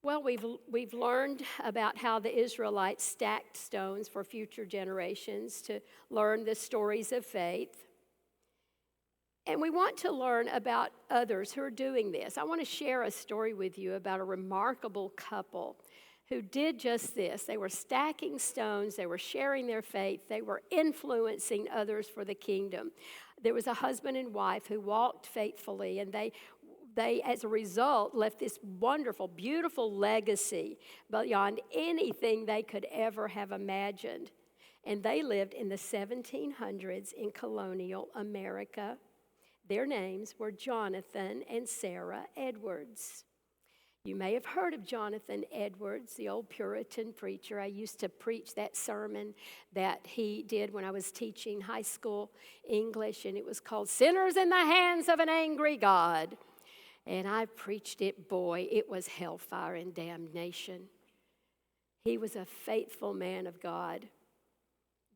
Well, we've learned about how the Israelites stacked stones for future generations to learn the stories of faith. And we want to learn about others who are doing this. I want to share a story with you about a remarkable couple who did just this. They were stacking stones, they were sharing their faith, they were influencing others for the kingdom. There was a husband and wife who walked faithfully, and they, as a result, left this wonderful, beautiful legacy beyond anything they could ever have imagined. And they lived in the 1700s in colonial America. Their names were Jonathan and Sarah Edwards. You may have heard of Jonathan Edwards, the old Puritan preacher. I used to preach that sermon that he did when I was teaching high school English, and it was called Sinners in the Hands of an Angry God. And I preached it, boy, it was hellfire and damnation. He was a faithful man of God.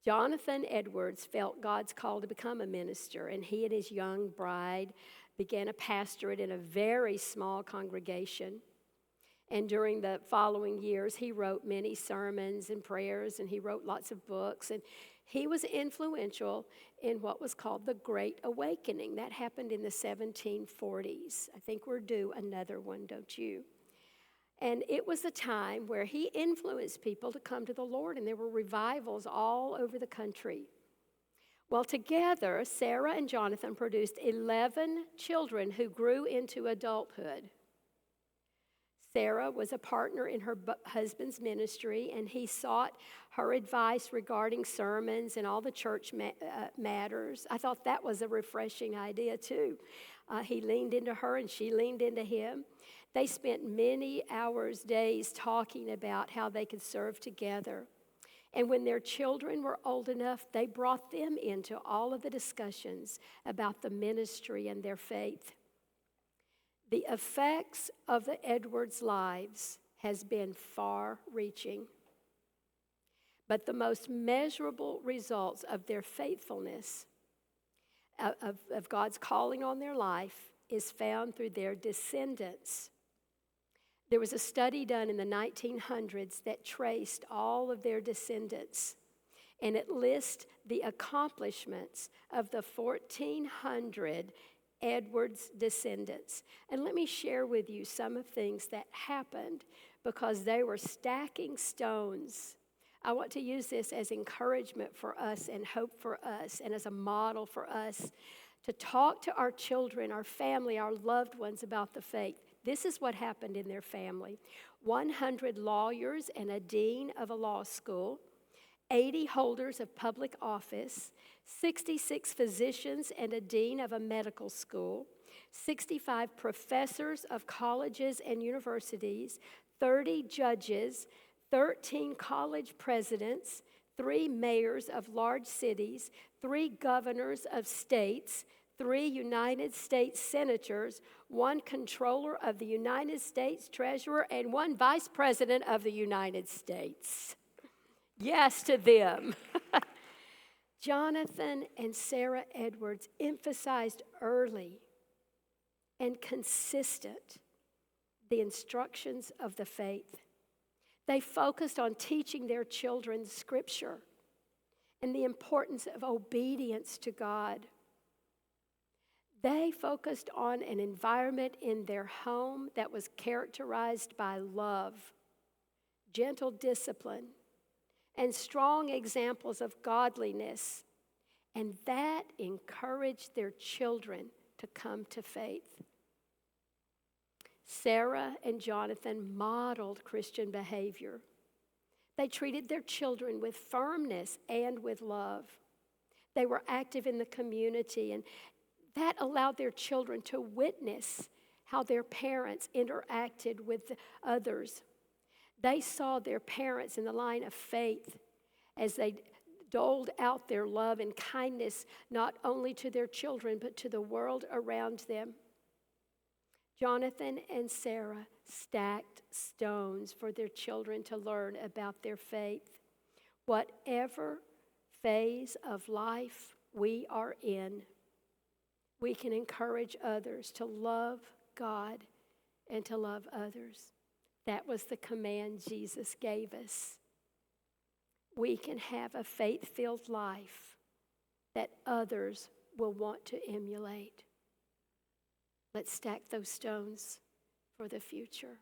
Jonathan Edwards felt God's call to become a minister, and he and his young bride began a pastorate in a very small congregation. And during the following years, he wrote many sermons and prayers, and he wrote lots of books. And he was influential in what was called the Great Awakening. That happened in the 1740s. I think we're due another one, don't you? And it was a time where he influenced people to come to the Lord, and there were revivals all over the country. Well, together, Sarah and Jonathan produced 11 children who grew into adulthood. Sarah was a partner in her husband's ministry, and he sought her advice regarding sermons and all the church matters. I thought that was a refreshing idea, too. He leaned into her, and she leaned into him. They spent many hours, days talking about how they could serve together. And when their children were old enough, they brought them into all of the discussions about the ministry and their faith. The effects of the Edwards' lives has been far-reaching. But the most measurable results of their faithfulness, of God's calling on their life, is found through their descendants. There was a study done in the 1900s that traced all of their descendants, and it lists the accomplishments of the 1,400 Edwards descendants. And let me share with you some of the things that happened because they were stacking stones. I want to use this as encouragement for us and hope for us and as a model for us to talk to our children, our family, our loved ones about the faith. This is what happened in their family. 100 lawyers and a dean of a law school, 80 holders of public office, 66 physicians and a dean of a medical school, 65 professors of colleges and universities, 30 judges, 13 college presidents, 3 mayors of large cities, 3 governors of states, 3 United States senators, 1 controller of the United States treasurer, and 1 vice president of the United States. Yes to them. Jonathan and Sarah Edwards emphasized early and consistent the instructions of the faith. They focused on teaching their children Scripture and the importance of obedience to God. They focused on an environment in their home that was characterized by love, gentle discipline, and strong examples of godliness. And that encouraged their children to come to faith. Sarah and Jonathan modeled Christian behavior. They treated their children with firmness and with love. They were active in the community, and that allowed their children to witness how their parents interacted with others. They saw their parents in the line of faith as they doled out their love and kindness not only to their children but to the world around them. Jonathan and Sarah stacked stones for their children to learn about their faith. Whatever phase of life we are in, we can encourage others to love God and to love others. That was the command Jesus gave us. We can have a faith-filled life that others will want to emulate. Let's stack those stones for the future.